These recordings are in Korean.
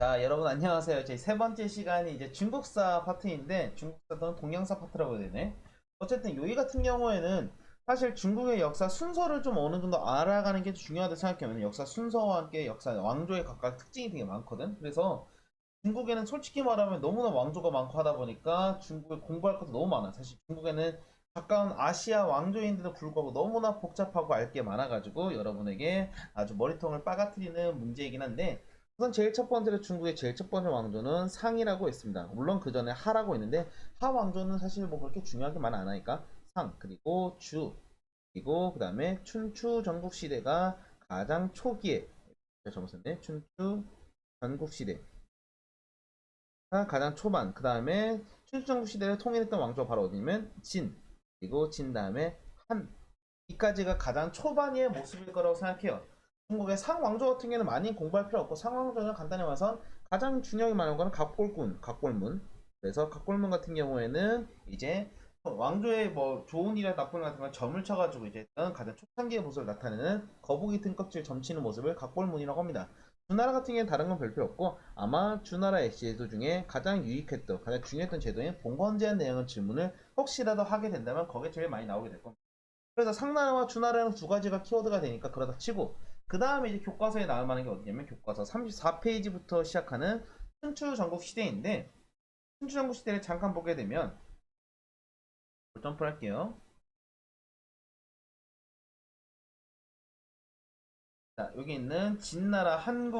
자, 여러분 안녕하세요. 제 세 번째 시간이 이제 중국사 파트인데 중국사 또는 동양사 파트라고 해야 되네. 어쨌든 여기 같은 경우에는 사실 중국의 역사 순서를 좀 어느 정도 알아가는 게 중요하다고 생각하면 역사 순서와 함께 역사 왕조의 각각 특징이 되게 많거든. 그래서 중국에는 솔직히 말하면 너무나 왕조가 많고 하다 보니까 중국에 공부할 것도 너무 많아. 사실 중국에는 가까운 아시아 왕조인데도 불구하고 너무나 복잡하고 알 게 많아가지고 여러분에게 아주 머리통을 빠가트리는 문제이긴 한데 우선 제일 첫 번째로 중국의 제일 첫 번째 왕조는 상이라고 있습니다. 물론 그 전에 하라고 있는데 하 왕조는 사실 뭐 그렇게 중요하게 말 안 하니까 상 그리고 주 그리고 그 다음에 춘추 전국 시대가 가장 초기에 잘못 썼네. 춘추 전국 시대 가장 초반, 그 다음에 춘추전국 시대를 통일했던 왕조가 바로 어디냐면 진, 그리고 진 다음에 한. 이까지가 가장 초반의 모습일 거라고 생각해요. 중국의 상왕조 같은 경우는 많이 공부할 필요 없고 상왕조는 간단히 말해서 가장 중요하게 말하는 거는 각골군, 각골문. 그래서 각골문 같은 경우에는 이제 왕조의 뭐 좋은 일이나 나쁜 일 같은 걸 점을 쳐가지고 이제 가장 초창기의 모습을 나타내는 거북이 등껍질 점치는 모습을 각골문이라고 합니다. 주나라 같은 경우는 다른 건 별 필요 없고 아마 주나라의 제도 중에 가장 유익했던 가장 중요했던 제도인 봉건제한 내용의 질문을 혹시라도 하게 된다면 거기에 제일 많이 나오게 될 겁니다. 그래서 상나라와 주나라는 두 가지가 키워드가 되니까 그러다 치고 그 다음에 이제 교과서에 나올 만한 게 어디냐면 교과서 34페이지부터 시작하는 춘추 전국 시대인데 춘추 전국 시대를 잠깐 보게 되면 점프를 할게요. 자, 여기 있는 진나라 한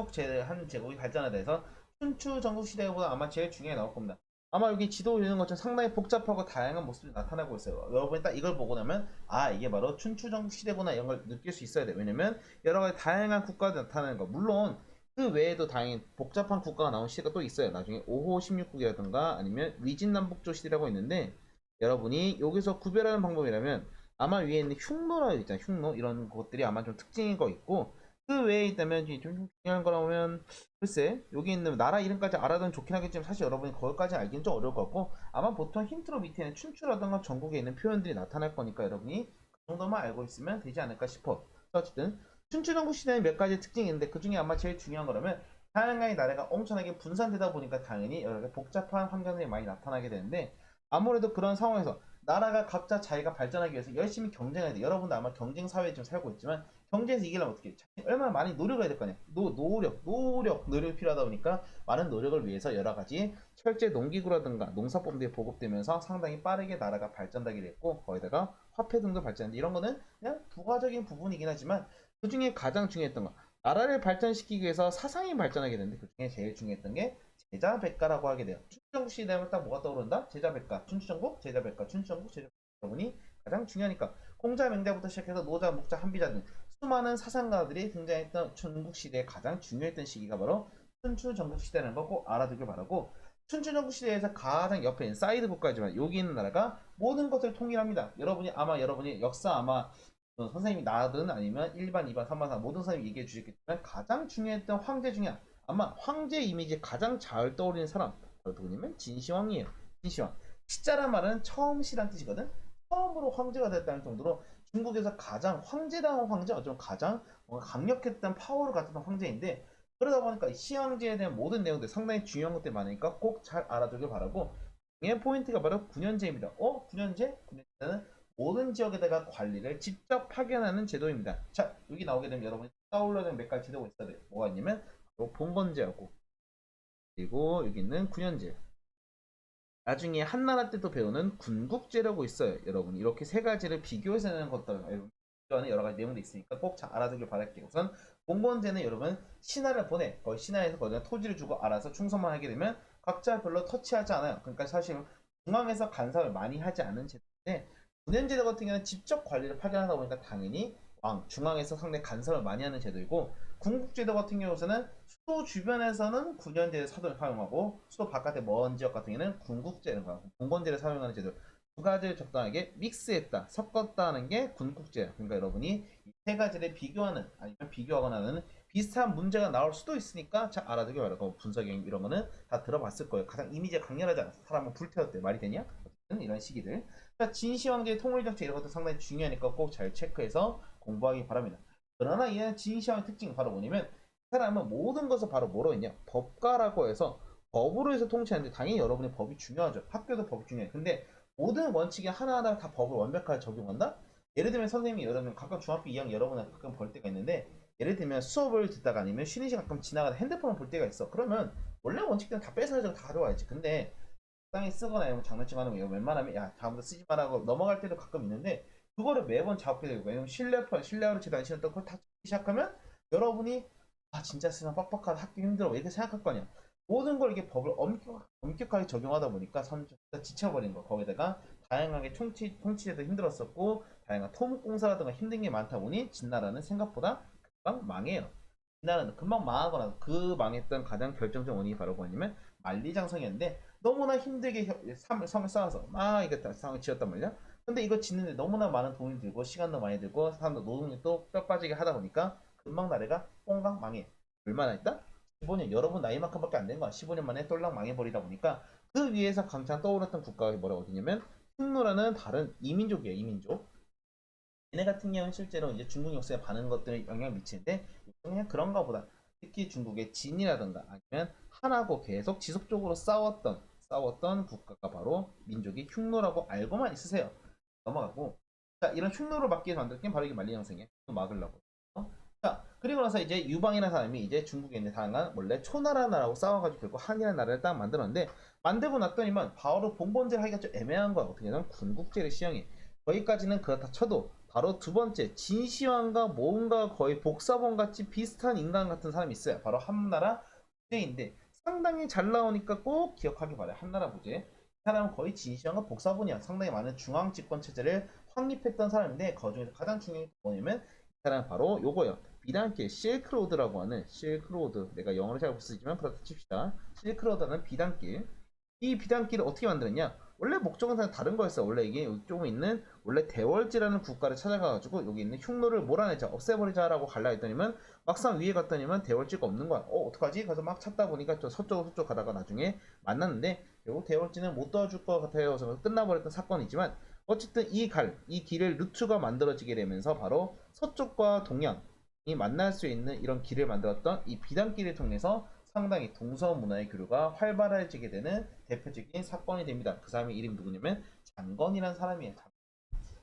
제국이 발전하다 해서 춘추 전국 시대보다 아마 제일 중요하게 나올 겁니다. 아마 여기 지도 있는 것처럼 상당히 복잡하고 다양한 모습이 나타나고 있어요. 여러분이 딱 이걸 보고 나면 아 이게 바로 춘추 전국 시대구나 이런 걸 느낄 수 있어야 돼요. 왜냐면 여러 가지 다양한 국가가 나타나는 거. 물론 그 외에도 당연히 복잡한 국가가 나온 시대가 또 있어요. 나중에 5호 16국이라든가 아니면 위진남북조 시대라고 있는데 여러분이 여기서 구별하는 방법이라면 아마 위에 있는 흉노라 있잖아요. 흉노 이런 것들이 아마 좀 특징인 거 있고 그 외에 있다면 좀 중요한 거라고 하면 글쎄 여기 있는 나라 이름까지 알아두면 좋긴 하겠지만 사실 여러분이 거기까지 알기는 좀 어려울 것 같고 아마 보통 힌트로 밑에는 춘추라던가 전국에 있는 표현들이 나타날 거니까 여러분이 그 정도만 알고 있으면 되지 않을까 싶어. 어쨌든 춘추 전국 시대는 몇 가지 특징이 있는데 그 중에 아마 제일 중요한 거라면 다양한 나라가 엄청나게 분산되다 보니까 당연히 여러 가지 복잡한 환경들이 많이 나타나게 되는데 아무래도 그런 상황에서 나라가 각자 자기가 발전하기 위해서 열심히 경쟁해야 돼. 여러분도 아마 경쟁 사회에 좀 살고 있지만 경제에서 이기려면 어떻게 해? 얼마나 많이 노력을 해야 될 거 아니야. 노력이 필요하다 보니까 많은 노력을 위해서 여러 가지 철제 농기구라든가 농사법들이 보급되면서 상당히 빠르게 나라가 발전하게 됐고 거기다가 화폐 등도 발전했는데 이런 거는 그냥 부가적인 부분이긴 하지만 그 중에 가장 중요했던 거 나라를 발전시키기 위해서 사상이 발전하게 되는데 그 중에 제일 중요했던 게 제자백가라고 하게 돼요. 춘추전국 시대면 딱 뭐가 떠오른다? 제자백가, 춘추전국, 제자백가, 춘추전국, 제자백가 부분이 가장 중요하니까 공자맹자부터 시작해서 노자, 목자, 한비자 등 수많은 사상가들이 등장했던 중국시대에 가장 중요했던 시기가 바로 춘추전국시대라는 거 꼭 알아두길 바라고 춘추전국시대에서 가장 옆에 있는 사이드 국가지만 여기 있는 나라가 모든 것을 통일합니다. 여러분이 역사 아마 선생님이 나든 아니면 1반, 2반, 3반, 4 모든 사람이 얘기해 주셨겠지만 가장 중요했던 황제 중에 아마 황제 이미지에 가장 잘 떠오르는 사람 바로 누구냐면 진시황이에요. 진시황. 시자란 말은 처음 시란 뜻이거든. 처음으로 황제가 됐다는 정도로 중국에서 가장 황제다운 황제, 어쩌면 가장 강력했던 파워를 갖던 황제인데 그러다 보니까 시황제에 대한 모든 내용들 상당히 중요한 것들이 많으니까 꼭 잘 알아두길 바라고 이 포인트가 바로 9년제입니다. 9년제? 9년제는 모든 지역에다가 관리를 직접 파견하는 제도입니다. 자, 여기 나오게 되면 여러분이 떠올려야 되는 몇 가지 제도가 있어야 돼요. 뭐가 있냐면 봉건제하고 그리고 여기 있는 9년제 나중에 한나라 때도 배우는 군국제라고 있어요. 여러분 이렇게 세 가지를 비교해서 내는 것들 여러분 여러 가지 내용도 있으니까 꼭 잘 알아두길 바랄게요. 우선 봉건제는 여러분 신하를 보내 거의 신하에서 거기다 토지를 주고 알아서 충성만 하게 되면 각자 별로 터치하지 않아요. 그러니까 사실 중앙에서 간섭을 많이 하지 않은 제도인데 9년제도 같은 경우는 직접 관리를 파견하다 보니까 당연히 중앙에서 상당히 간섭을 많이 하는 제도이고 군국제도 같은 경우에는 수도 주변에서는 9년제를 사용하고 수도 바깥의 먼 지역 같은 경우는 군국제는 거야. 공건제를 사용하는 제도 두 가지를 적당하게 믹스했다, 섞었다는 게 군국제야. 그러니까 여러분이 이 세 가지를 비교하는 아니면 비교하거나 하는 비슷한 문제가 나올 수도 있으니까 잘 알아두기 바라고 분석형 이런 거는 다 들어봤을 거예요. 가장 이미지가 강렬하지 않아서 사람은 불태웠대. 말이 되냐? 어쨌든 이런 시기들. 진시황제의 통일정책 이런 것도 상당히 중요하니까 꼭 잘 체크해서 공부하기 바랍니다. 그러나 이 진시황의 특징이 바로 뭐냐면 사람은 모든 것을 바로 뭐로 했냐? 법가라고 해서 법으로 해서 통치하는데 당연히 여러분의 법이 중요하죠. 학교도 법이 중요해요. 근데 모든 원칙에 하나하나 다 법을 완벽하게 적용한다? 예를 들면 선생님이 여러분 가끔 중학교 2학년 여러분은 가끔 볼 때가 있는데 예를 들면 수업을 듣다가 아니면 쉬는 시간 가끔 지나가다 핸드폰을 볼 때가 있어. 그러면 원래 원칙대로 다 뺏어가지고 다 가져와야지. 근데 적당히 쓰거나 이런 장난치고 하는 거 웬만하면 야 다음부터 쓰지 말라고 넘어갈 때도 가끔 있는데 그거를 매번 잡게 되고 왜냐면 신뢰하로 채도 안 신었다고 그걸 다 찍기 시작하면 여러분이 아 진짜 쓰면 빡빡하다 학교 힘들어 이렇게 생각할 거 아니야. 모든 걸 이게 법을 엄격하게 적용하다 보니까 점점 지쳐버린 거. 거기다가 다양하게 통치에도 힘들었었고 다양한 토목공사라든가 힘든 게 많다 보니 진나라는 생각보다 금방 망해요. 진나라는 금방 망하거나 그 망했던 가장 결정적 원인이 바로 뭐냐면 만리장성이었는데 너무나 힘들게 성을 쌓아서 막 이거 다 성을 지었단 말이야. 근데 이거 짓는데 너무나 많은 돈이 들고 시간도 많이 들고 사람도 노동력도 뼈 빠지게 하다 보니까 금방 나라가 뽕강 망해. 얼마나 했다? 15년 여러분 나이만큼밖에 안 된 거야. 15년 만에 똘랑 망해버리다 보니까 그 위에서 강창 떠올랐던 국가가 뭐라고 어디냐면 흉노라는 다른 이민족이에요. 이민족. 얘네 같은 경우는 실제로 이제 중국 역사에 많은 것들을 영향을 미치는데 그냥 그런가 보다. 특히 중국의 진이라든가 아니면 한하고 계속 지속적으로 싸웠던 국가가 바로 민족이 흉노라고 알고만 있으세요. 넘어가고 자 이런 흉노를 막기 위해서 만들었던 게 바로 이게 만리장성이에요. 막으려고. 자 그리고 나서 이제 유방이라는 사람이 이제 중국에 있는 다양한 원래 초나라 나라하고 싸워가지고 결국 한이라는 나라를 딱 만들었는데 만들고 났더니만 바로 봉건제를 하기가 좀 애매한 거야. 어떻게 하면 군국제를 시행해. 거기까지는 그렇다 쳐도 바로 두 번째 진시황과 뭔가 거의 복사본 같이 비슷한 인간 같은 사람이 있어요. 바로 한나라 부제인데 상당히 잘 나오니까 꼭 기억하기 바래요. 한나라 부제. 이 사람은 거의 진시황과 복사본이야. 상당히 많은 중앙 집권 체제를 확립했던 사람인데 그 중에서 가장 중요한 게 뭐냐면 이 사람은 바로 요거예요. 비단길 실크로드라고 하는 실크로드 내가 영어로 잘 못 쓰지만 그렇다 칩시다. 실크로드는 비단길. 이 비단길을 어떻게 만들었냐? 원래 목적은 다른 거였어. 원래 이게 이쪽에 있는 원래 대월지라는 국가를 찾아가가지고 여기 있는 흉노를 몰아내자, 없애버리자라고 갈라 했더니만 막상 위에 갔더니만 대월지가 없는 거야. 어떡하지? 그래서 막 찾다 보니까 저 서쪽 가다가 나중에 만났는데 결국 대월지는 못 도와줄 것 같아요. 그래서 끝나버렸던 사건이지만 어쨌든 이 길을 루트가 만들어지게 되면서 바로 서쪽과 동양이 만날 수 있는 이런 길을 만들었던 이 비단길을 통해서 상당히 동서 문화의 교류가 활발해지게 되는 대표적인 사건이 됩니다. 그 사람의 이름이 누구냐면 장건이라는 사람이에요.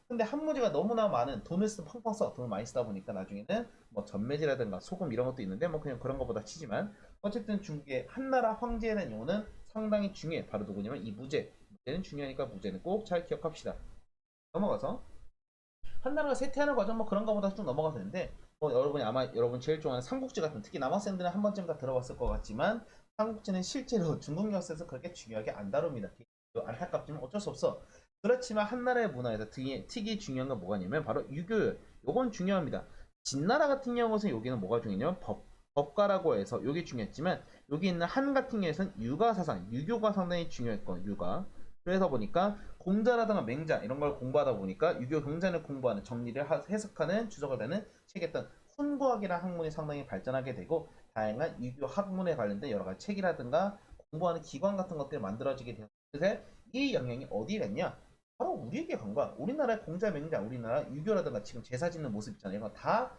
근데 한 문제가 너무나 많은 돈을 펑펑 써 돈을 많이 쓰다 보니까 나중에는 뭐 전매질이라든가 소금 이런 것도 있는데 뭐 그냥 그런 것보다 치지만 어쨌든 중국의 한나라 황제라는 용어는 상당히 중요해. 바로 누구냐면 이 무제는 중요하니까 무제는 꼭 잘 기억합시다. 넘어가서 한나라가 쇠퇴하는 과정 뭐 그런 거보다 쭉 넘어가도 되는데 뭐 여러분이 아마 여러분 제일 좋아하는 삼국지 같은 특히 남학생들은 한 번쯤 다 들어봤을 것 같지만 삼국지는 실제로 중국 역사에서 그렇게 중요하게 안 다룹니다. 안타깝지만 어쩔 수 없어. 그렇지만 한나라의 문화에서 특히 중요한 건 뭐가 냐면 바로 유교. 요건 중요합니다. 진나라 같은 경우는 여기는 뭐가 중요하냐면 법가라고 해서 요게 중요했지만 여기 있는 한 같은 경우에는 유가 사상, 유교가 상당히 중요했고 유가. 그래서 보니까 공자라든가 맹자 이런 걸 공부하다 보니까 유교 경전을 공부하는 정리를 해석하는 주석을 다는 책이었던 훈구학이라는 학문이 상당히 발전하게 되고 다양한 유교 학문에 관련된 여러 가지 책이라든가 공부하는 기관 같은 것들이 만들어지게 되는데 이 영향이 어디에 갔냐? 바로 우리에게 간 거야. 우리나라의 공자 맹자, 우리나라 유교라든가 지금 제사 짓는 모습 있잖아요. 이거 다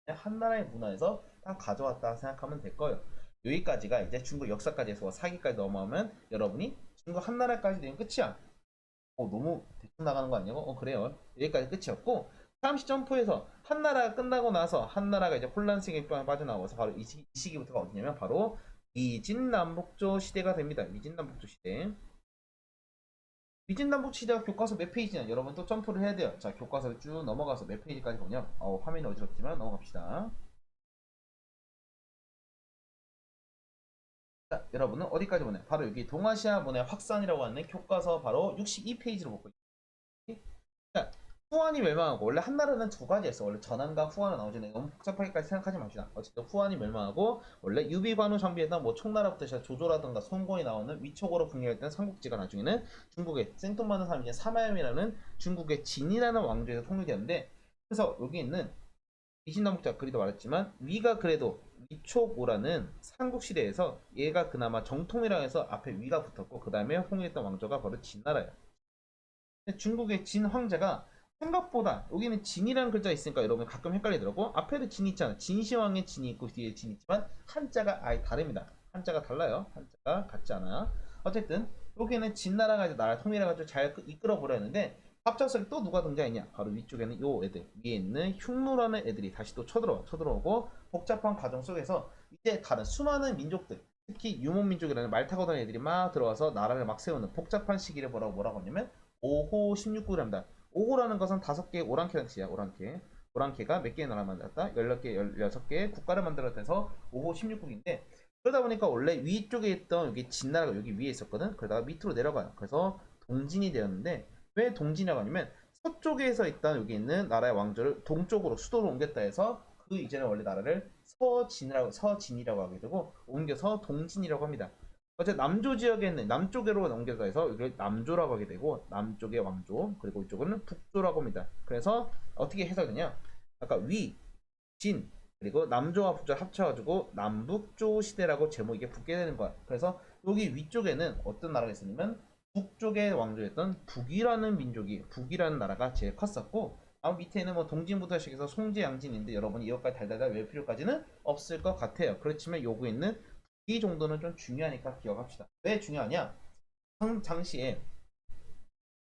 한나라의 문화에서 다 가져왔다 생각하면 될 거예요. 여기까지가 이제 중국 역사까지 해서 사기까지 넘어오면 여러분이 중국 한나라까지 되면 끝이야. 너무 대충 나가는 거 아니냐고? 그래요. 여기까지 끝이었고 잠시 점프해서 한나라가 끝나고 나서 한나라가 이제 혼란 세계에 빠져나와서 바로 이 시기부터가 어디냐면 바로 위진남북조 시대가 됩니다. 위진남북조 시대. 위진남북 시대가 교과서 몇 페이지냐? 여러분 또 점프를 해야 돼요. 자, 교과서를 쭉 넘어가서 몇 페이지까지 보냐? 화면이 어지럽지만 넘어갑시다. 자, 여러분은 어디까지 보나요? 바로 여기 동아시아 문의 확산이라고 하는 교과서 바로 62페이지로 보고 있습니다. 자, 후한이 멸망하고 원래 한나라는 두 가지였어. 원래 전한과 후한은 나오는데 너무 복잡하게까지 생각하지 맙시다. 어쨌든 후한이 멸망하고 원래 유비관우 장비에다 뭐 총나라부터 시작 조조라든가 송건이 나오는 위촉으로 분열했던 삼국지가 나중에는 중국의 생뚱맞은 사람이 이제 사마염이라는 중국의 진이라는 왕조에서 통일되었는데 그래서 여기 있는 이신남북자 그리도 말했지만 위가 그래도 위촉오라는 삼국시대에서 얘가 그나마 정통이라 해서 앞에 위가 붙었고 그 다음에 홍일했던 왕조가 바로 진나라예요. 중국의 진 황제가 생각보다 여기는 진이라는 글자 있으니까 여러분 가끔 헷갈리더라고. 앞에도 진 있잖아. 진시황에 진이 있고 뒤에 진 있지만 한자가 아예 다릅니다. 한자가 달라요. 한자가 같지 않아요. 어쨌든 여기는 진나라가 이제 나라 통일해가지고 잘 이끌어 보려는데 갑작스럽게 또 누가 등장했냐? 바로 위쪽에는 요 애들, 위에 있는 흉노라는 애들이 다시 또 쳐들어오고 복잡한 과정 속에서 이제 다른 수많은 민족들, 특히 유목민족이라는 말 타고 다니는 애들이 막 들어와서 나라를 막 세우는 복잡한 시기를 뭐라고 하냐면 5호 16국이랍니다. 5호라는 것은 5개의 오랑캐라는 뜻이야. 오랑캐. 오랑캐가 몇 개의 나라를 만들었다? 16개, 16개의 국가를 만들었다 해서 5호 16국인데 그러다 보니까 원래 위쪽에 있던 여기 진나라가 여기 위에 있었거든. 그러다가 밑으로 내려가요. 그래서 동진이 되었는데 왜 동진이라고 하냐면 서쪽에서 있던 여기 있는 나라의 왕조를 동쪽으로 수도로 옮겼다 해서 그 이전에 원래 나라를 서진이라고 하게 되고 옮겨서 동진이라고 합니다. 어제 남조 지역에 있는 남쪽으로 옮겨서 해서 이걸 남조라고 하게 되고 남쪽의 왕조 그리고 이쪽은 북조라고 합니다. 그래서 어떻게 해석되냐? 아까 위, 진 그리고 남조와 북조 합쳐가지고 남북조 시대라고 제목이 이게 붙게 되는 거야. 그래서 여기 위쪽에는 어떤 나라가 있었냐면 북쪽의 왕조였던 북이라는 나라가 제일 컸었고 밑에는 뭐 동진부터 시작해서 송제, 양진인데 여러분이 이것까지 달달달 외울 필요까지는 없을 것 같아요. 그렇지만 요구에 있는 이 정도는 좀 중요하니까 기억합시다. 왜 중요하냐? 당시에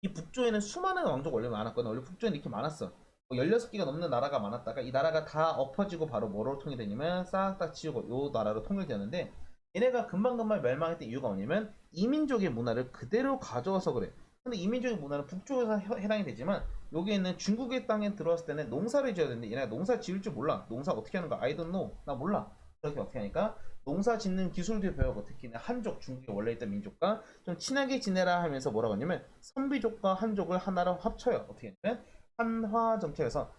이 북조에는 수많은 왕조가 원래 많았거든. 원래 북조에는 이렇게 많았어. 뭐 16개가 넘는 나라가 많았다가 이 나라가 다 엎어지고 바로 뭐로 통일되냐면 싹 다 치우고 요 나라로 통일되었는데 얘네가 금방금방 멸망했던 이유가 뭐냐면 이민족의 문화를 그대로 가져와서 그래. 근데 이민족의 문화는 북쪽에서 해당이 되지만 여기 있는 중국의 땅에 들어왔을 때는 농사를 지어야 되는데 얘네가 농사 지을 줄 몰라. 농사 어떻게 하는 거 I don't know. 나 몰라. 그렇게 어떻게 하니까 농사 짓는 기술도 배우고 특히나 한족 중국에 원래 있던 민족과 좀 친하게 지내라 하면서 뭐라고 하냐면 선비족과 한족을 하나로 합쳐요. 어떻게 하냐면 한화 정책에서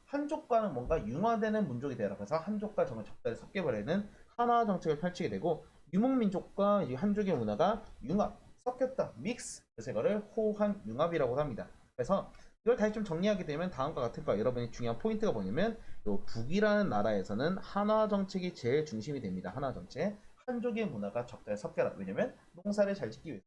한족과는 뭔가 융화되는 민족이 되라. 그래서 한족과 정말 적절히 섞여버리는 한화 정책을 펼치게 되고 유목민족과 한족의 문화가 융합, 섞였다, 믹스. 그래서 이거를 호환 융합이라고 합니다. 그래서 이걸 다시 좀 정리하게 되면 다음과 같을 거예요. 여러분이 중요한 포인트가 뭐냐면 요 북이라는 나라에서는 한화 정책이 제일 중심이 됩니다. 한화 정책. 한족의 문화가 적절히 섞여라. 왜냐면 농사를 잘 짓기 위해서.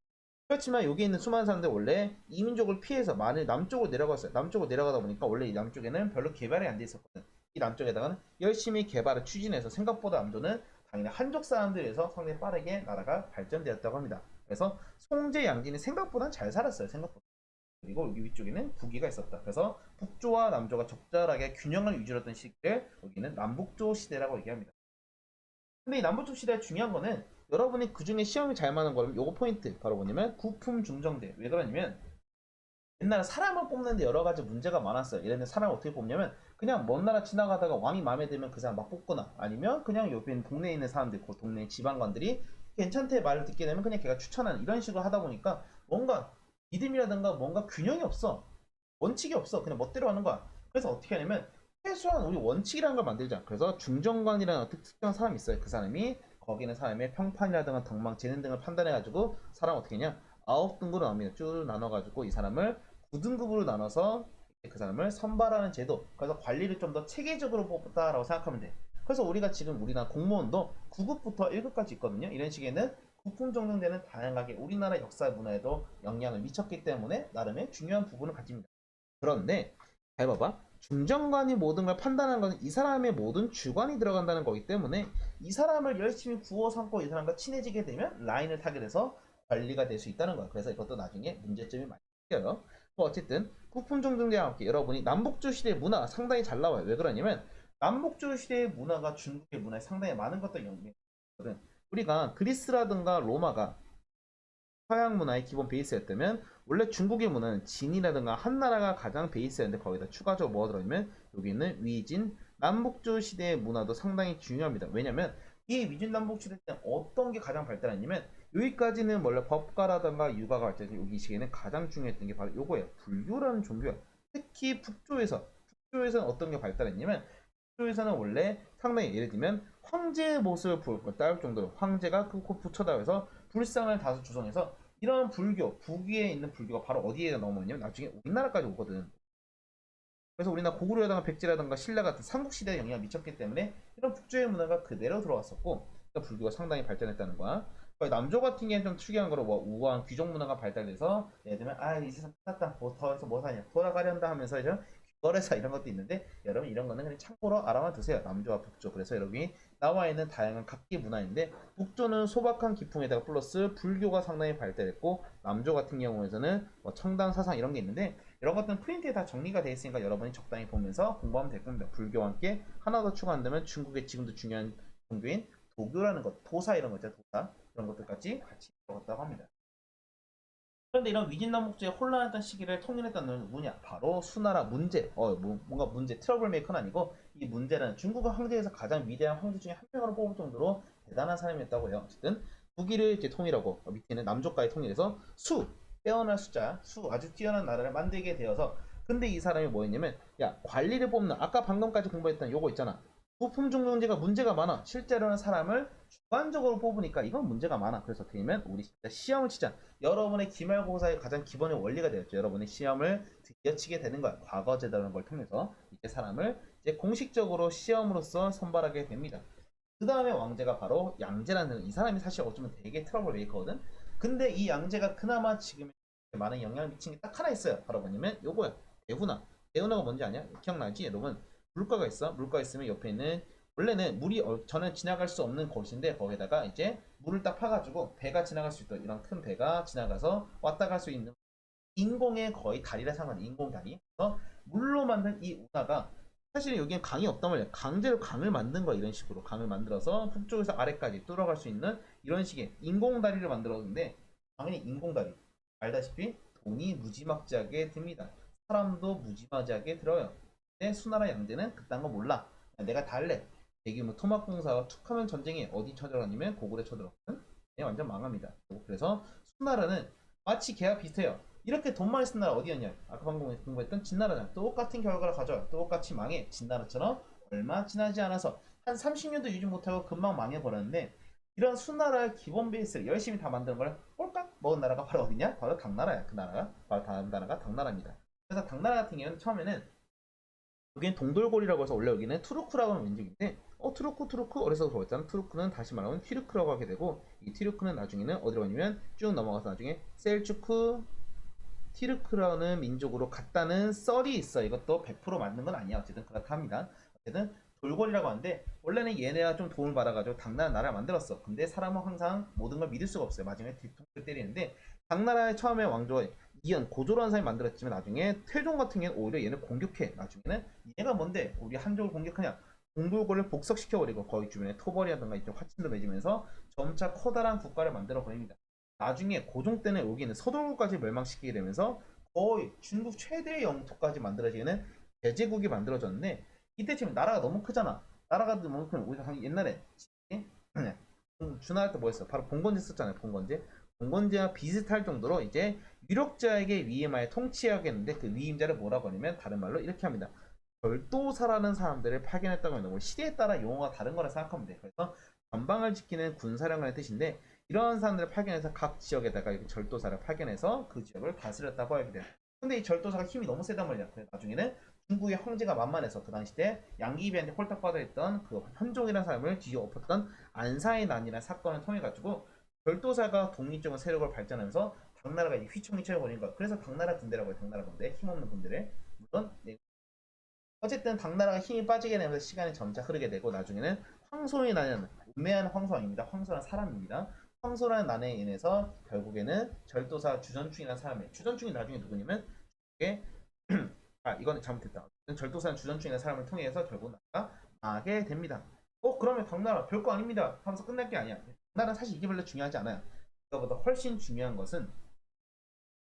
그렇지만 여기 있는 수많은 사람들 원래 이민족을 피해서 많이 남쪽으로 내려갔어요. 남쪽으로 내려가다 보니까 원래 이 남쪽에는 별로 개발이 안 돼 있었거든. 이 남쪽에다가는 열심히 개발을 추진해서 생각보다 남조는 당연히 한족 사람들에서 상당히 빠르게 나라가 발전되었다고 합니다. 그래서 송제 양진이 생각보다 잘 살았어요. 생각보다. 그리고 여기 위쪽에는 북이가 있었다. 그래서 북조와 남조가 적절하게 균형을 유지했던 시기를 여기는 남북조 시대라고 얘기합니다. 근데 이 남북조 시대의 중요한 거는 여러분이 그 중에 시험이 잘 맞는 거는 요거 포인트 바로 뭐냐면 구품 중정대. 왜 그러냐면 옛날에 사람을 뽑는데 여러 가지 문제가 많았어요. 예를 들면 사람을 어떻게 뽑냐면 그냥 먼 나라 지나가다가 왕이 마음에 들면 그 사람 막 뽑거나 아니면 그냥 옆에 있는 동네에 있는 사람들, 그 동네 지방관들이 괜찮대 말을 듣게 되면 그냥 걔가 추천하는 이런 식으로 하다 보니까 뭔가 믿음이라든가 뭔가 균형이 없어. 원칙이 없어. 그냥 멋대로 하는 거야. 그래서 어떻게 하냐면 최소한 우리 원칙이라는 걸 만들자. 그래서 중정관이라는 특정한 사람이 있어요. 그 사람이 거기는 사람의 평판이라든가 덕망, 재능 등을 판단해가지고 사람 어떻게 했냐? 9등급으로 나눕니다. 쭉 나눠가지고 이 사람을 9등급으로 나눠서 그 사람을 선발하는 제도. 그래서 관리를 좀 더 체계적으로 뽑았다라고 생각하면 돼. 그래서 우리가 지금 우리나라 공무원도 9급부터 1급까지 있거든요. 이런 식에는 부품 정등되는 다양하게 우리나라 역사 문화에도 영향을 미쳤기 때문에 나름의 중요한 부분을 가집니다. 그런데 잘 봐봐. 중정관이 모든 걸 판단하는 것은 이 사람의 모든 주관이 들어간다는 거기 때문에 이 사람을 열심히 구워 삼고 이 사람과 친해지게 되면 라인을 타게 돼서 관리가 될 수 있다는 거야. 그래서 이것도 나중에 문제점이 많이 생겨요. 뭐 어쨌든 부품 정등대와 함께 여러분이 남북조 시대의 문화가 상당히 잘 나와요. 왜 그러냐면 남북조 시대의 문화가 중국의 문화에 상당히 많은 것들이 영향거든. 우리가 그리스라든가 로마가 서양 문화의 기본 베이스였다면 원래 중국의 문화는 진이라든가 한나라가 가장 베이스였는데 거기다 추가적으로 뭐가 들어있냐면 여기 있는 위진 남북조 시대의 문화도 상당히 중요합니다. 왜냐면 이 위진 남북 시대 때 어떤 게 가장 발달했냐면 여기까지는 원래 법가라든가 유가가 발달해서 여기 시기에는 가장 중요했던 게 바로 요거예요. 불교라는 종교예요. 특히 북조에서는 어떤 게 발달했냐면 북조에서는 원래 상당히 예를 들면 황제의 모습을 따를 정도로 황제가 그 부처다해서 불상을 다수 조성해서 이런 불교, 북위에 있는 불교가 바로 어디에 넘어오냐면 나중에 우리나라까지 오거든. 그래서 우리나라 고구려라든가 백제라든가 신라 같은 삼국시대에 영향을 미쳤기 때문에 이런 북조의 문화가 그대로 들어왔었고 그러니까 불교가 상당히 발전했다는 거야. 남조 같은 경우는 좀 특이한 거로 뭐 우아한 귀족 문화가 발달돼서 예를 들면 이 세상 끝났다 뭐 더 해서 뭐 사냐 돌아가련다 하면서 이제 거래사 이런 것도 있는데 여러분 이런 거는 그냥 참고로 알아만 두세요. 남조와 북조. 그래서 여러분이 나와 있는 다양한 각기 문화인데 북조는 소박한 기풍에다가 플러스 불교가 상당히 발달했고 남조 같은 경우에서는 뭐 청당 사상 이런 게 있는데 이런 것들은 프린트에 다 정리가 되어 있으니까 여러분이 적당히 보면서 공부하면 될 겁니다. 불교와 함께 하나 더 추가한다면 중국의 지금도 중요한 종교인 도교라는 것, 도사 이런 거 있죠, 도사 이런 것들까지 같이 들어갔다고 합니다. 그런데 이런 위진남북조의 혼란했던 시기를 통일했던 놈은 누구냐? 바로 수나라 문제. 뭔가 문제, 트러블 메이커는 아니고 이 문제는 중국 황제에서 가장 위대한 황제 중에 한 명으로 뽑을 정도로 대단한 사람이었다고 해요. 어쨌든 북위를 이제 통일하고 밑에는 남쪽까지 통일해서 빼어날 숫자, 아주 뛰어난 나라를 만들게 되어서 근데 이 사람이 뭐였냐면 야 관리를 뽑는 아까 방금까지 공부했던 요거 있잖아. 부품 중용제가 문제가 많아. 실제로는 사람을 주관적으로 뽑으니까 이건 문제가 많아. 그래서 어떻게 되면 우리 진짜 시험을 치자. 여러분의 기말고사의 가장 기본의 원리가 되었죠. 여러분의 시험을 드디어 치게 되는 거야. 과거제도라는 걸 통해서 이제 사람을 이제 공식적으로 시험으로서 선발하게 됩니다. 그 다음에 왕제가 바로 양제라는 이 사람이 사실 어쩌면 되게 트러블 메이커거든. 근데 이 양제가 그나마 지금 많은 영향을 미친 게 딱 하나 있어요. 바로 뭐냐면 요거야. 대훈아. 대훈아가 뭔지 아냐? 기억나지 여러분? 물가가 있어. 물가 있으면 옆에 있는 원래는 물이 저는 지나갈 수 없는 곳인데 거기다가 이제 물을 딱 파가지고 배가 지나갈 수 있도록 이런 큰 배가 지나가서 왔다 갈 수 있는 인공의 거의 다리라 상관 인공 다리. 그래서 물로 만든 이 운하가 사실 여기엔 강이 없단 말이야. 강제로 강을 만든 거야 이런 식으로 강을 만들어서 북쪽에서 아래까지 뚫어갈 수 있는 이런 식의 인공 다리를 만들었는데 당연히 인공 다리 알다시피 돈이 무지막지하게 듭니다. 사람도 무지막지하게 들어요. 근데 수나라 양제는 그딴 거 몰라. 내가 달래. 대규모 토막공사가 툭하면 전쟁에 어디 쳐들어가냐면 고구려 쳐들어가면 완전 망합니다. 그래서 수나라는 마치 걔와 비슷해요. 이렇게 돈 많이 쓴 나라 어디였냐? 아까 방금 공부했던 진나라잖아. 똑같은 결과를 가져와. 똑같이 망해. 진나라처럼 얼마 지나지 않아서 한 30년도 유지 못하고 금방 망해버렸는데 이런 수나라의 기본 베이스를 열심히 다 만드는 걸 꼴깍 먹은 나라가 바로 어디냐? 바로 당나라야. 그 나라가. 바로 다음 나라가 당나라입니다. 그래서 당나라 같은 경우는 처음에는 여기는 동돌골이라고 해서 원래 여기는 투르크라고 하는 민족인데 투르크 어려서 그랬잖아. 투르크는 다시 말하면 티르크라고 하게 되고 이 티르크는 나중에는 어디로 가냐면 쭉 넘어가서 나중에 셀주크 티르크라는 민족으로 갔다는 썰이 있어. 이것도 100% 맞는 건 아니야. 어쨌든 그렇다 합니다. 어쨌든 돌궐이라고 하는데 원래는 얘네가 좀 도움을 받아가지고 당나라 나라를 만들었어. 근데 사람은 항상 모든 걸 믿을 수가 없어요. 마지막에 뒤통수를 때리는데 당나라의 처음에 왕조 이연 고조라는 사람이 만들었지만 나중에 태종 같은 경우는 오히려 얘를 공격해. 나중에는 얘가 뭔데 우리 한족을 공격하냐? 동돌궐을 복석시켜버리고 거기 주변에 토벌이라든가 이쪽 화친도 맺으면서 점차 커다란 국가를 만들어 버립니다. 나중에 고종 때는 여기는 서돌까지 멸망시키게 되면서 거의 중국 최대의 영토까지 만들어지는 대제국이 만들어졌는데 이때 지금 나라가 너무 크잖아. 나라가 너무 크면 우리가 옛날에 주나라 때 뭐였어? 바로 봉건제 썼잖아요. 봉건제와 비슷할 정도로 이제 유력자에게 위임하여 통치하겠는데 그 위임자를 뭐라고 하냐면 다른 말로 이렇게 합니다. 별도사라는 사람들을 파견했다고 합니다. 시대에 따라 용어가 다른 거라 생각하면 돼. 그래서 전방을 지키는 군사령관의 뜻인데 이런 사람들을 파견해서 각 지역에다가 이렇게 절도사를 파견해서 그 지역을 다스렸다고 하게 돼요. 근데 이 절도사가 힘이 너무 세단 말이야. 그래서 나중에는 중국의 황제가 만만해서 그 당시 때 양귀비한테 홀딱 빠져있던 그 현종이라는 사람을 뒤져 엎었던 안사의 난이라는 사건을 통해 가지고 절도사가 독립적인 세력을 발전하면서 당나라가 휘청휘청 거린 것. 그래서 당나라 군대라고 해요. 당나라 군대 힘없는 군대를 물론 어쨌든 당나라가 힘이 빠지게 되면서 시간이 점차 흐르게 되고 나중에는 황소의 난이라는 운매한 황소왕입니다. 황소란 사람입니다. 황소라는 난에 인해서 결국에는 절도사 주전충이라는 사람이 주전충이 나중에 누구냐면 이게 이거는 잘못했다. 절도사는 주전충이라는 사람을 통해서 결국 나라가 망하게 됩니다. 그러면 당나라 별거 아닙니다 하면서 끝날 게 아니야. 당나라는 사실 이게 별로 중요하지 않아요. 이거보다 훨씬 중요한 것은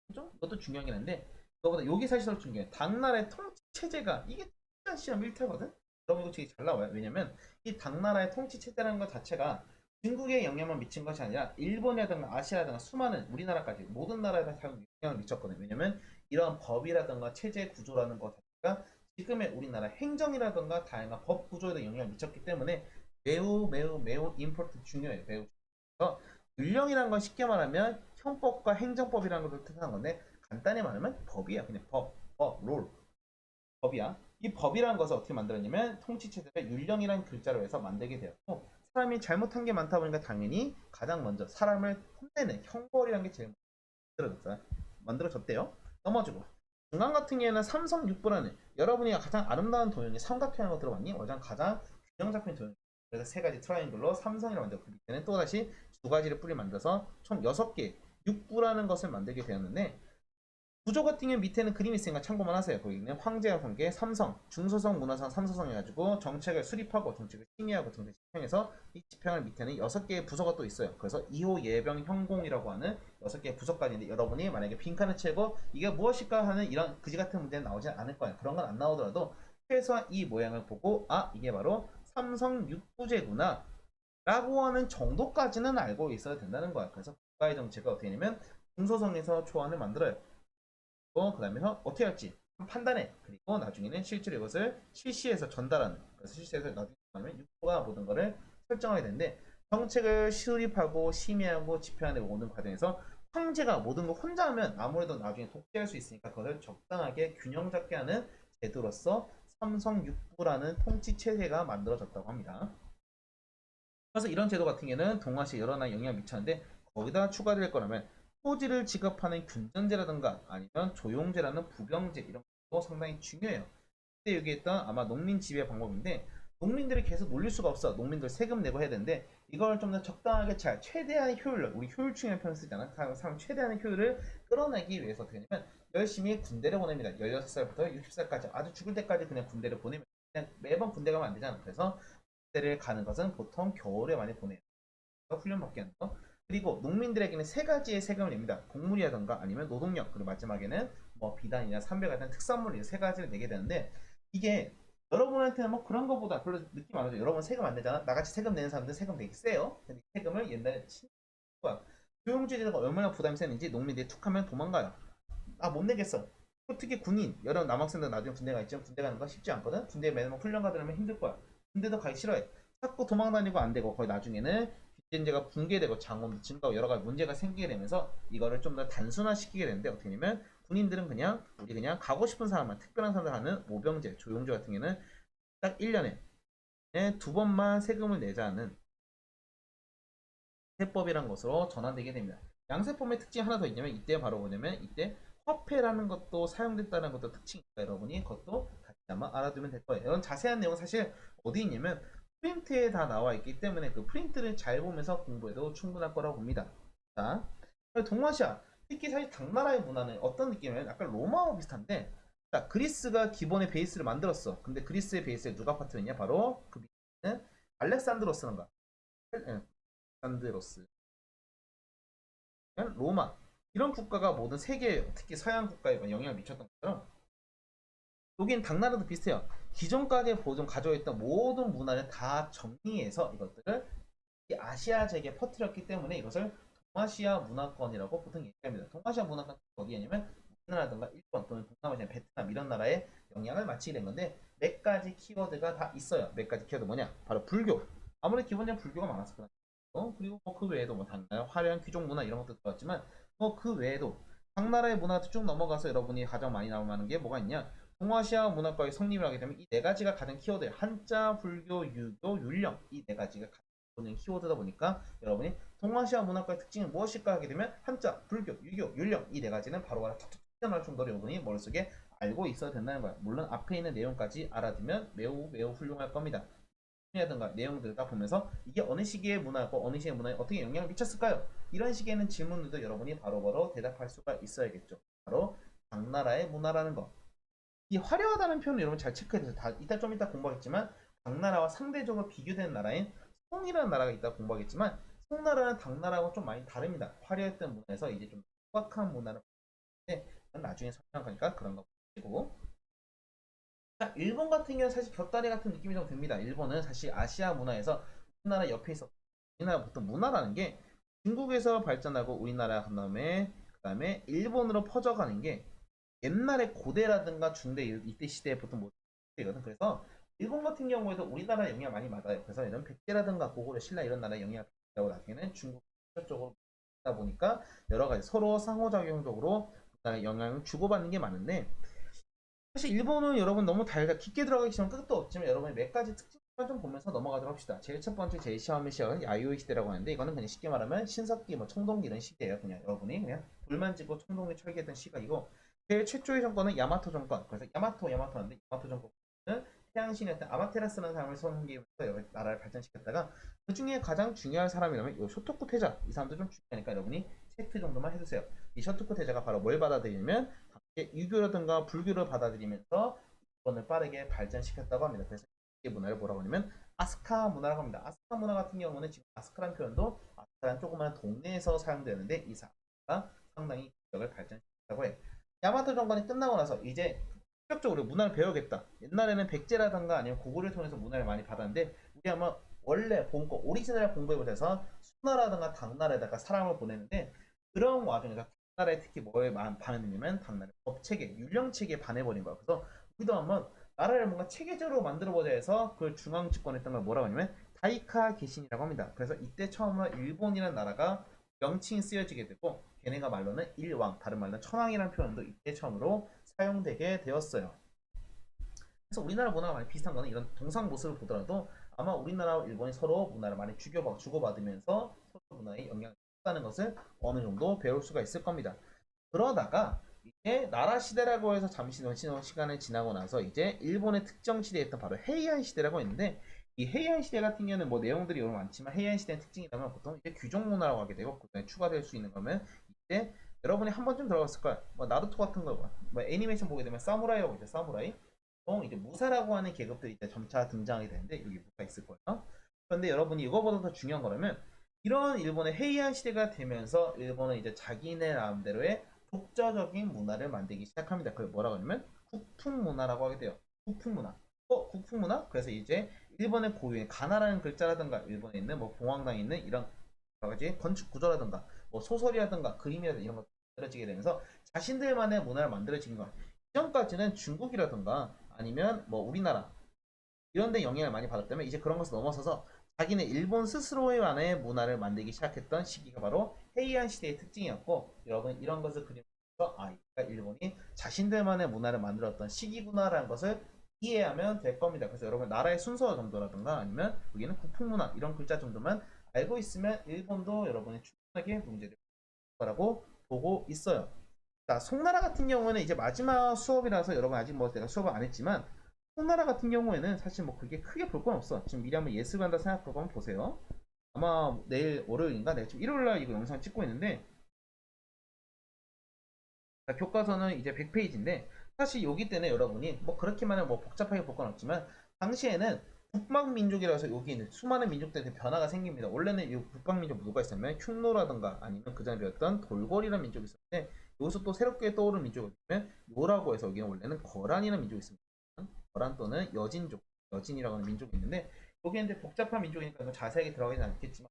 이것도 중요하긴 한데 이거보다 여기 사실 더 중요해. 당나라의 통치 체제가 이게 진짜 시험 1타거든. 여러분 이거 되게 잘 나와요. 왜냐면 이 당나라의 통치 체제라는 것 자체가 중국에 영향만 미친 것이 아니라 일본이라든가 아시아라든가 수많은 우리나라까지 모든 나라에 다 영향을 미쳤거든요. 왜냐면 이런 법이라든가 체제 구조라는 것 자체가 지금의 우리나라 행정이라든가 다양한 법 구조에도 영향을 미쳤기 때문에 매우 임포트 중요해요. 매우. 그래서 율령이라는 건 쉽게 말하면 형법과 행정법이라는 것을 뜻하는 건데 간단히 말하면 법이야. 그냥 롤. 법이야. 이 법이라는 것을 어떻게 만들었냐면 통치체제를 율령이라는 글자로 해서 만들게 되었고 사람이 잘못한 게 많다 보니까 당연히 가장 먼저 사람을 혼내는 형벌이라는 게 제일 만들어졌대요. 넘어지고 중간 같은 경우에는 삼성 육부라는 여러분이 가장 아름다운 도형이 삼각형이라고 들어봤니? 가장 균형 잡힌 도형. 그래서 세 가지 트라이앵글로 삼성이라고 만들고 그 밑에는 또 다시 두 가지를 뿌리 만들어서 총 6개 육부라는 것을 만들게 되었는데 구조 같은 경우 밑에는 그림이 있으니까 참고만 하세요. 거기는 황제와 관계, 삼성, 중소성, 문화상, 삼소성 해가지고 정책을 수립하고 정책을 심의하고 정책 집행해서 이 집행을 밑에는 6개의 부서가 또 있어요. 그래서 2호 예병 형공이라고 하는 6개의 부서까지 있는데 여러분이 만약에 빈칸을 채고 이게 무엇일까 하는 이런 그지 같은 문제는 나오지 않을 거예요. 그런 건 안 나오더라도 최소한 이 모양을 보고 아 이게 바로 삼성 육부제구나 라고 하는 정도까지는 알고 있어야 된다는 거야. 그래서 국가의 정책을 어떻게 하냐면 중소성에서 초안을 만들어요. 그 다음에 어떻게 할지 판단해. 그리고 나중에는 실제로 이것을 실시해서 전달하는. 그래서 실시해서 나중에 하면 유포가 모든 것을 설정하게 되는데 정책을 수립하고 심의하고 집행하는 모든 과정에서 황제가 모든 걸 혼자 하면 아무래도 나중에 독재할 수 있으니까 그것을 적당하게 균형 잡게 하는 제도로서 삼성 육부라는 통치 체제가 만들어졌다고 합니다. 그래서 이런 제도 같은 경우는 동아시아 여러 나라에 영향을 미쳤는데 거기다 추가될 거라면 토지를 지급하는 균전제라든가 아니면 조용제라는 부병제 이런 것도 상당히 중요해요. 그때 얘기했던 아마 농민 지배 방법인데 농민들이 계속 놀릴 수가 없어. 농민들 세금 내고 해야 되는데 이걸 좀 더 적당하게 잘 최대한의 효율로 우리 효율충이라는 표현 쓰잖아. 사람 최대한의 효율을 끌어내기 위해서 어떻게 하냐면 열심히 군대를 보냅니다. 16살부터 60살까지 아주 죽을 때까지 그냥 군대를 보내면 그냥 매번 군대 가면 안 되잖아. 그래서 군대를 가는 것은 보통 겨울에 많이 보내요. 훈련받게 하는 거. 그리고 농민들에게는 세 가지의 세금을 냅니다. 곡물이라던가 아니면 노동력 그리고 마지막에는 뭐 비단이나 삼배 같은 특산물 이 세 가지를 내게 되는데 이게 여러분한테는 뭐 그런 거보다 별로 느낌 안 오죠. 여러분 세금 안 내잖아. 나같이 세금 내는 사람들 세금 되게 세요. 근데 이 세금을 옛날에 친구가 교육제도가 얼마나 부담이 세는지 농민들이 툭하면 도망가요. 아 못 내겠어. 특히 군인 여러 남학생들 나중에 군대 가 있지만 군대 가는 거 쉽지 않거든. 군대에 매번 훈련 가려면 힘들 거야. 군대도 가기 싫어해. 자꾸 도망다니고 안 되고 거의 나중에는 빚쟁제가 붕괴되고 장원도 증가하고 여러 가지 문제가 생기게 되면서 이거를 좀 더 단순화시키게 되는데 어떻게 되냐면 군인들은 그냥 우리 그냥 가고 싶은 사람만 특별한 사람들 하는 모병제, 조용제 같은 경우는 딱 1년에 두 번만 세금을 내자는 세법이란 것으로 전환되게 됩니다. 양세법의 특징이 하나 더 있냐면 이때 바로 뭐냐면 이때 화폐라는 것도 사용됐다는 것도 특징이니까 여러분이 그것도 같이 한번 알아두면 될 거예요. 이런 자세한 내용은 사실 어디 있냐면 프린트에 다 나와 있기 때문에 그 프린트를 잘 보면서 공부해도 충분할 거라고 봅니다. 자, 동아시아 특히 사실 당나라의 문화는 어떤 느낌이냐면 약간 로마와 비슷한데 자, 그리스가 기본의 베이스를 만들었어. 근데 그리스의 베이스에 누가 파트였냐? 바로 그 밑에는 알렉산드로스란가. 알렉산드로스. 로마 이런 국가가 모든 세계 특히 서양 국가에 영향을 미쳤던 것처럼 여긴 당나라도 비슷해요. 기존까지 보존 가져있던 모든 문화를 다 정리해서 이것들을 아시아적에 퍼뜨렸기 때문에 이것을 동아시아 문화권이라고 보통 얘기합니다. 동아시아 문화권 어디냐면 우리나라든가 일본 또는 동남아시아 베트남 이런 나라에 영향을 미치게 된 건데 몇 가지 키워드가 다 있어요. 몇 가지 키워드 뭐냐? 바로 불교. 아무래도 기본적으로 불교가 많았을 거예요. 그리고 뭐그 외에도 뭐 당나라 화려한 귀족 문화 이런 것도 들어왔지만 뭐 그 외에도 각 나라의 문화도 쭉 넘어가서 여러분이 가장 많이 나오는 게 뭐가 있냐? 동아시아 문화과의 성립을 하게 되면 이 네 가지가 가장 키워드예요. 한자, 불교, 유교, 율령 이 네 가지가 가장 키워드다 보니까 여러분이 동아시아 문화과의 특징은 무엇일까 하게 되면 한자, 불교, 유교, 율령 이 네 가지는 바로바로 툭툭 튀어나올 정도로 여러분이 머릿속에 알고 있어야 된다는 거야. 물론 앞에 있는 내용까지 알아두면 매우 매우 훌륭할 겁니다. 이라든가 내용들을 딱 보면서 이게 어느 시기의 문화고 어느 시기의 문화에 어떻게 영향을 미쳤을까요? 이런 식의 질문들도 여러분이 바로바로 대답할 수가 있어야겠죠. 바로 각 나라의 문화라는 거. 이 화려하다는 표현을 여러분 잘 체크해주세요. 다 이따 좀 이따 공부하겠지만 각 나라와 상대적으로 비교되는 나라인 송이라는 나라가 있다 공부하겠지만 송나라는 당나라하고 좀 많이 다릅니다. 화려했던 문화에서 이제 좀 소박한 문화를 보는데 나중에 설명할 거니까 그런 거 보시고 자, 일본 같은 경우는 사실 곁다리 같은 느낌이 좀 듭니다. 일본은 사실 아시아 문화에서 우리나라 옆에 있어. 우리나라 보통 문화라는 게 중국에서 발전하고 우리나라 한 그다음에 일본으로 퍼져가는 게 옛날에 고대라든가 중대 이때 시대에 보통 뭐거든. 그래서 일본 같은 경우에도 우리나라 영향 많이 받아요. 그래서 이런 백제라든가 고구려, 신라 이런 나라 영향을 받고 나중에는 중국 쪽으로 다 보니까 여러 가지 서로 상호작용적으로 영향을 주고받는 게 많은데 사실 일본은 여러분 너무 깊게 들어가기 싫으면 끝도 없지만 여러분이 몇 가지 특징 좀 보면서 넘어가도록 합시다. 제일 첫 번째 제일 처음의 시작은 야요의 시대라고 하는데 이거는 그냥 쉽게 말하면 신석기, 뭐 청동기 이런 시대예요. 그냥 여러분이 그냥 불만 지고 청동기 철기했던 시각이고 제일 최초의 정권은 야마토 정권. 그래서 야마토인데 야마토 정권은 태양신이었던 아마테라스라는 사람을 섬기면서 여기 나라를 발전시켰다가 그 중에 가장 중요한 사람이라면 이 쇼토쿠 태자 이 사람도 좀 중요하니까 여러분이 체크 정도만 해두세요. 이 쇼토쿠 태자가 바로 뭘 받아들이냐면 유교라든가 불교를 받아들이면서 일본을 빠르게 발전시켰다고 합니다. 그래서 이 문화를 뭐라고 하냐면 아스카 문화라고 합니다. 아스카 문화 같은 경우는 지금 아스카라는 표현도 아스카라는 조그만 동네에서 사용되는데 이 사가 상당히 기력을 발전시켰다고 해요. 야마토 정권이 끝나고 나서 이제 본격적으로 문화를 배우겠다. 옛날에는 백제라든가 아니면 고구려를 통해서 문화를 많이 받았는데 우리 한번 원래 본거 오리지널 공부에 대해서 수나라든가 당나라에다가 사람을 보내는데 그런 와중에서 당나라에 특히 뭐에 반했냐면 당나라 법체계, 율령체계에 반해버린 거야. 그래서 우리도 한번 나라를 뭔가 체계적으로 만들어보자 해서 그걸 중앙 집권했던 걸 뭐라고 하냐면 다이카 개신이라고 합니다. 그래서 이때 처음으로 일본이라는 나라가 명칭이 쓰여지게 되고 걔네가 말로는 일왕, 다른 말로는 천왕이라는 표현도 이때 처음으로 사용되게 되었어요. 그래서 우리나라 문화가 많이 비슷한 거는 이런 동상 모습을 보더라도 아마 우리나라와 일본이 서로 문화를 많이 주고받으면서 서로 문화에 영향을 줬다는 것을 어느 정도 배울 수가 있을 겁니다. 그러다가 이제 나라 시대라고 해서 잠시 시간을 지나고 나서 이제 일본의 특정 시대였던 바로 헤이안 시대라고 했는데 이 헤이안 시대 같은 경우는 뭐 내용들이 여러 많지만 헤이안 시대의 특징이라면 보통 이제 규종 문화라고 하게 되고 그다음에 추가될 수 있는 거면 이때 여러분이 한 번쯤 들어봤을 거야. 뭐 나루토 같은 거, 뭐 애니메이션 보게 되면 사무라이라고 있죠. 사무라이. 이제 무사라고 하는 계급들이 이제 점차 등장하게 되는데 여기 무사 있을 거예요. 그런데 여러분이 이거보다 더 중요한 거라면 이런 일본의 헤이안 시대가 되면서 일본은 이제 자기네 나름대로의 독자적인 문화를 만들기 시작합니다. 그걸 뭐라고 하냐면 국풍 문화라고 하게 돼요. 국풍 문화. 국풍 문화? 그래서 이제 일본의 고유의 가나라는 글자라든가 일본에 있는 뭐 봉황당에 있는 이런 여러 가지 건축 구조라든가 뭐 소설이라든가 그림이라든가 이런 것 만들어지게 되면서 자신들만의 문화를 만들어진 거예요. 이전까지는 중국이라든가 아니면 뭐 우리나라 이런 데 영향을 많이 받았다면 이제 그런 것을 넘어서서 자기네 일본 스스로만의 문화를 만들기 시작했던 시기가 바로 헤이안 시대의 특징이었고 여러분 이런 것을 그리면서 일본이 자신들만의 문화를 만들었던 시기구나라는 것을 이해하면 될 겁니다. 그래서 여러분 나라의 순서 정도라든가 아니면 여기는 국풍문화 이런 글자 정도만 알고 있으면 일본도 여러분이 충분하게 문제될 거라고 보고 있어요. 자, 송나라 같은 경우는 이제 마지막 수업이라서 여러분 아직 뭐 내가 수업을 안 했지만 송나라 같은 경우에는 사실 뭐 그게 크게 볼 건 없어. 지금 미리 한번 예습을 한다 생각하고 한번 보세요. 아마 내일 월요일인가? 내가 지금 일요일날 이거 영상 찍고 있는데 자, 교과서는 이제 100페이지인데 사실 여기 때는 여러분이 뭐 그렇게만 뭐 복잡하게 볼 건 없지만 당시에는 북방민족이라서 여기 있는 수많은 민족들의 변화가 생깁니다. 원래는 이 북방민족 누가 있었냐면 흉노라든가 아니면 그 전에 배웠던 돌궐이라는 민족이 있었는데 여기서 또 새롭게 떠오른 민족이 있으면 요라고 해서 여기는 원래는 거란이라는 민족이 있습니다. 거란 또는 여진족, 여진이라고 하는 민족이 있는데 여기는 이제 복잡한 민족이니까 자세하게 들어가지는 않겠지만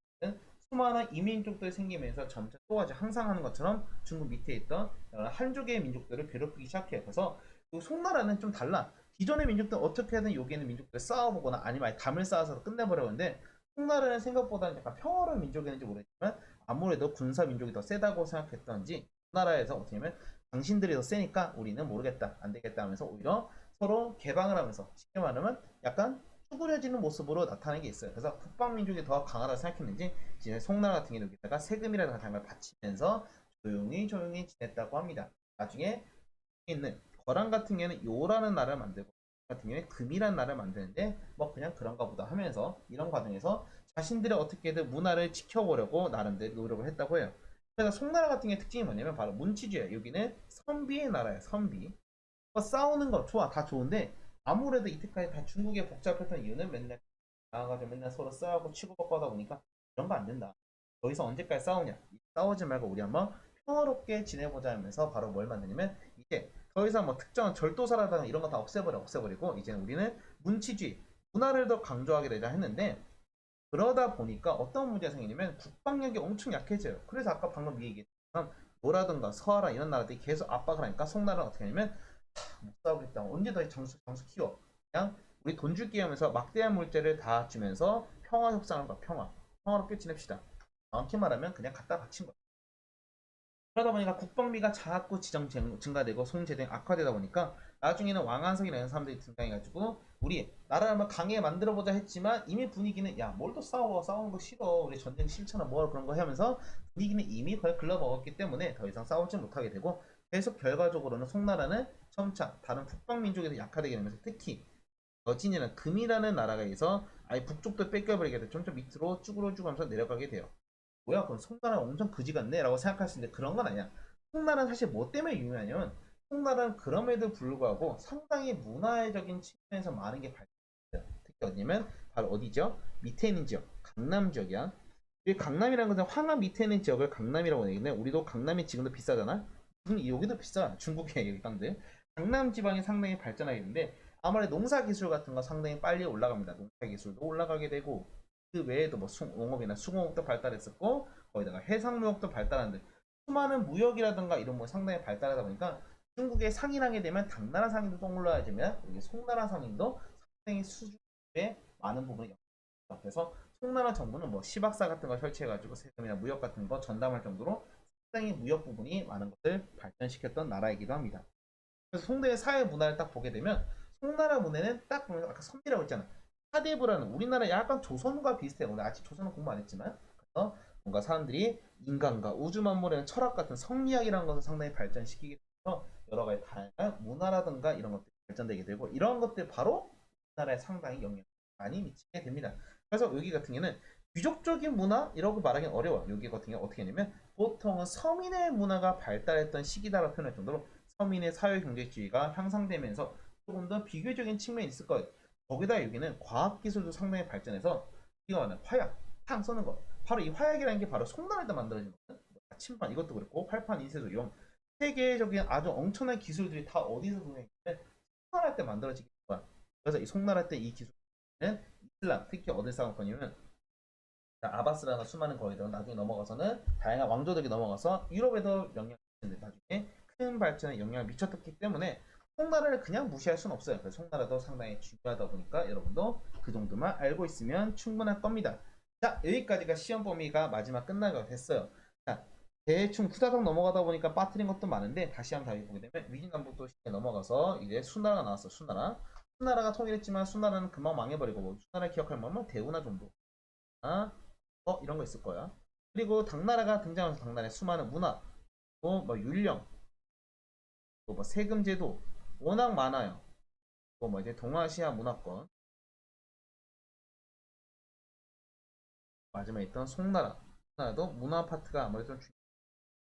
수많은 이민족들이 생기면서 점차 또아지 항상 하는 것처럼 중국 밑에 있던 한족의 민족들을 괴롭히기 시작해요. 그래서 송나라는 좀 달라. 기존의 민족들은 어떻게든 여기 있는 민족들을 싸워보거나 아니면 담을 쌓아서 끝내버려 하는데 송나라는 생각보다는 약간 평화로운 민족이었는지 모르겠지만 아무래도 군사 민족이 더 세다고 생각했던지 나라에서 어떻게 하면 당신들이 더 세니까 우리는 모르겠다 안 되겠다 하면서 오히려 서로 개방을 하면서 쉽게 말하면 약간 쭈그려지는 모습으로 나타나는 게 있어요. 그래서 북방민족이 더 강하다고 생각했는지 이제 송나라 같은 경우는 여기다가 세금이라는 걸 바치면서 조용히 지냈다고 합니다. 나중에 있는 거란 같은 경우는 요라는 나라를 만들고 같은 경우에 금이라는 나라를 만드는데 뭐 그냥 그런가 보다 하면서 이런 과정에서 자신들의 어떻게든 문화를 지켜보려고 나름대로 노력을 했다고 해요. 그래서 송나라 같은 경우의 특징이 뭐냐면 바로 문치주예요. 여기는 선비의 나라예요. 선비. 싸우는 거 좋아 다 좋은데 아무래도 이때까지 다 중국에 복잡했던 이유는 맨날 나와가지고 맨날 서로 싸우고 치고받고 하다 보니까 이런 거 안 된다. 여기서 언제까지 싸우냐? 싸우지 말고 우리 한번 평화롭게 지내보자 하면서 바로 뭘 만드냐면 이제 더 이상 뭐 특정한 절도사라든가 이런 거 다 없애버리고 이제 우리는 문치주의 문화를 더 강조하게 되자 했는데 그러다 보니까 어떤 문제가 생기냐면 국방력이 엄청 약해져요. 그래서 아까 방금 얘기했던 노라든가 서하라 이런 나라들이 계속 압박을 하니까 송나라는 어떻게 하냐면 못 싸우겠다. 언제 더 장수 키워. 그냥 우리 돈 줄게 하면서 막대한 물자를 다 주면서 평화 협상을 봐. 평화롭게 지냅시다. 정확히 말하면 그냥 갖다 바친 거야. 그러다 보니까 국방비가 자꾸 증가되고 송제등 악화되다 보니까 나중에는 왕한석이라는 사람들이 등장해가지고 우리 나라를 한번 강하게 만들어보자 했지만 이미 분위기는 야 뭘 또 싸우는 거 싫어 우리 전쟁 싫잖아 뭐 그런 거 하면서 분위기는 이미 거의 글러먹었기 때문에 더 이상 싸우지 못하게 되고 계속 결과적으로는 송나라는 점차 다른 북방민족에서 약화되게 되면서 특히 여진이라는 금이라는 나라가 있어 아예 북쪽도 뺏겨버리게 돼 점점 밑으로 쭈그러쭈그 하면서 내려가게 돼요. 뭐야 그럼 송나라 엄청 그지 같네 라고 생각할 수 있는데 그런 건 아니야. 송나라는 사실 뭐 때문에 유명하냐면 송나라는 그럼에도 불구하고 상당히 문화적인 측면에서 많은 게 발달했어요. 특히 어디냐면 바로 어디죠? 밑에 있는 지역 강남 지역이야. 이 강남이라는 것은 황하 밑에 있는 지역을 강남이라고 얘기해. 우리도 강남이 지금도 비싸잖아. 여기도 비싸. 중국의 땅들. 강남 지방이 상당히 발전하겠는데 아무래도 농사 기술 같은 거 상당히 빨리 올라갑니다. 농사 기술도 올라가게 되고 그 외에도 뭐 농업이나 수공업도 발달했었고 거기다가 해상무역도 발달하는데 수많은 무역이라든가 이런 뭐 상당히 발달하다 보니까 중국의 상인하게 되면 당나라 상인도 또 올라야지만 여기 송나라 상인도 상당히 수준의 많은 부분이 그래서 송나라 정부는 뭐 시박사 같은 걸 설치해가지고 세금이나 무역 같은 거 전담할 정도로 상당히 무역 부분이 많은 것을 발전시켰던 나라이기도 합니다. 그래서 송대의 사회 문화를 딱 보게 되면 송나라 문화는 딱 보면 아까 선비라고 했잖아. 사대부라는 우리나라 약간 조선과 비슷해요. 오늘 아직 조선은 공부 안 했지만 그래서 뭔가 사람들이 인간과 우주 만물의 철학 같은 성리학이라는 것을 상당히 발전시키게 되면서 여러 가지 다양한 문화라든가 이런 것들이 발전되게 되고 이런 것들 바로 우리나라에 상당히 영향을 많이 미치게 됩니다. 그래서 여기 같은 경우는 귀족적인 문화 이라고 말하기는 어려워. 여기 같은 경우 어떻게 하냐면 보통은 서민의 문화가 발달했던 시기다라고 표현할 정도로 서민의 사회경제주의가 향상되면서 조금 더 비교적인 측면이 있을 거예요. 거기다 여기는 과학기술도 상당히 발전해서 이거 말하는 화약, 탄 쏘는 거. 바로 이 화약이라는 게 바로 송나라에다 만들어진 거거든. 침판 이것도 그렇고 활판 인쇄소 이런 세계적인 아주 엄청난 기술들이 다 어디서 동행했냐면 송나라 때 만들어지게 된 거야. 그래서 이 송나라 때 이 기술은 이슬람, 특히 어딜 쌓았거냐면 아바스라는 수많은 거리들 나중에 넘어가서는 다양한 왕조들이 넘어가서 유럽에도 영향을 미치는데 나중에 큰 발전에 영향을 미쳤기 때문에 송나라를 그냥 무시할 수는 없어요. 그래서 송나라도 상당히 중요하다 보니까 여러분도 그 정도만 알고 있으면 충분할 겁니다. 자 여기까지가 시험 범위가 마지막 끝나게 됐어요. 자 대충 후다닥 넘어가다 보니까 빠뜨린 것도 많은데 다시 한번 다시 보게 되면 위진남북도 시기에 넘어가서 이제 수나라가 나왔어. 수나라가 통일했지만 수나라는 금방 망해버리고 뭐 수나라 기억할 만한 대우나 정도 이런 거 있을 거야. 그리고 당나라가 등장하면서 당나라의 수많은 문화, 뭐 율령, 또뭐 세금 제도 워낙 많아요. 또뭐 이제 동아시아 문화권 마지막에 있던 송나라도 문화 파트가 아무래도 좀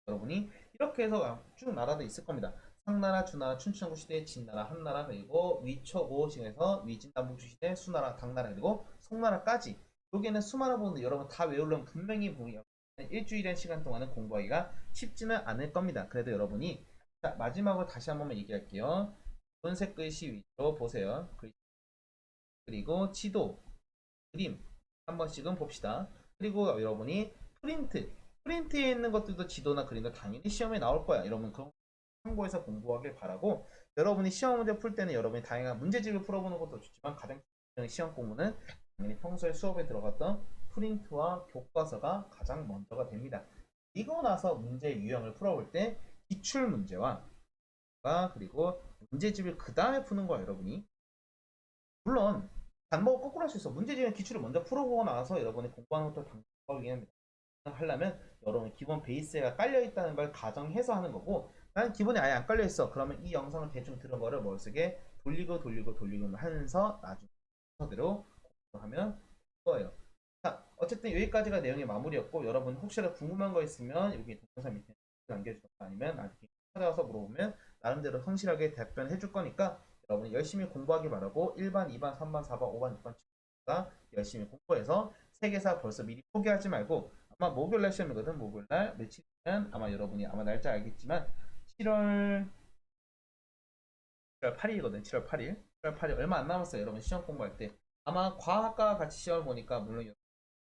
여러분이 이렇게 해서 쭉 나라도 있을 겁니다. 상나라, 주나라, 춘추전국 시대, 진나라, 한나라 그리고 위초고징에서 위진남북 시대, 수나라, 당나라 그리고 송나라까지 여기에는 수많은 부분들 여러분 다 외우려면 분명히 보면 일주일의 시간 동안은 공부하기가 쉽지는 않을 겁니다. 그래도 여러분이 자, 마지막으로 다시 한 번만 얘기할게요. 분색 글씨 위주로 보세요. 그리고 지도, 그림 한 번씩은 봅시다. 그리고 여러분이 프린트에 있는 것들도 지도나 그림도 당연히 시험에 나올 거야. 여러분 그런 참고해서 공부하길 바라고 여러분이 시험 문제 풀 때는 여러분이 다양한 문제집을 풀어보는 것도 좋지만 가장 중요한 시험 공부는 당연히 평소에 수업에 들어갔던 프린트와 교과서가 가장 먼저가 됩니다. 이거 나서 문제 유형을 풀어볼 때 기출 문제와 그리고 문제집을 그 다음에 푸는 거야 여러분이. 물론 반복을 거꾸로 할 수 있어. 문제집은 기출을 먼저 풀어보고 나서 여러분이 공부하는 것도 방법이긴 합니다. 하려면 여러분 기본 베이스가 깔려 있다는 걸 가정해서 하는 거고 나는 기본이 아예 안 깔려 있어. 그러면 이 영상을 대충 들은 거를 머릿속에 돌리고 하면서 나중에 순서대로 공부하면 거예요. 자, 어쨌든 여기까지가 내용의 마무리였고 여러분 혹시라도 궁금한 거 있으면 여기 동영상 밑에 남겨주거나 아니면 나중에 찾아와서 물어보면 나름대로 성실하게 답변해 줄 거니까 여러분이 열심히 공부하기 바라고 1반, 2반, 3반, 4반, 5반, 6반 열심히 공부해서 세계사 벌써 미리 포기하지 말고 아마 목요일날 시험이거든. 목요일날 며칠이면 아마 여러분이 아마 날짜 알겠지만 7월 8일이거든. 7월 8일. 7월 8일 얼마 안 남았어요. 여러분 시험 공부할 때 아마 과학과 같이 시험을 보니까 물론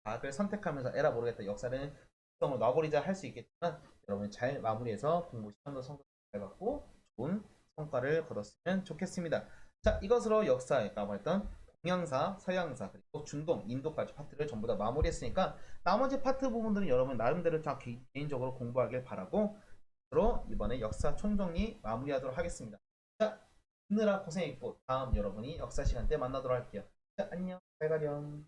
과학을 선택하면서 에라 모르겠다 역사는 성을 놔버리자 할 수 있겠지만 여러분이 잘 마무리해서 공부 시험도 성적 잘 받고 좋은 성과를 거뒀으면 좋겠습니다. 자 이것으로 역사에 까먹었던 동양사, 서양사 그리고 중동, 인도까지 파트를 전부 다 마무리했으니까 나머지 파트 부분들은 여러분 나름대로 다 개인적으로 공부하길 바라고 이번에 역사 총정리 마무리하도록 하겠습니다. 자 듣느라 고생했고 다음 여러분이 역사 시간 때 만나도록 할게요. 자, 안녕. 잘 가렴.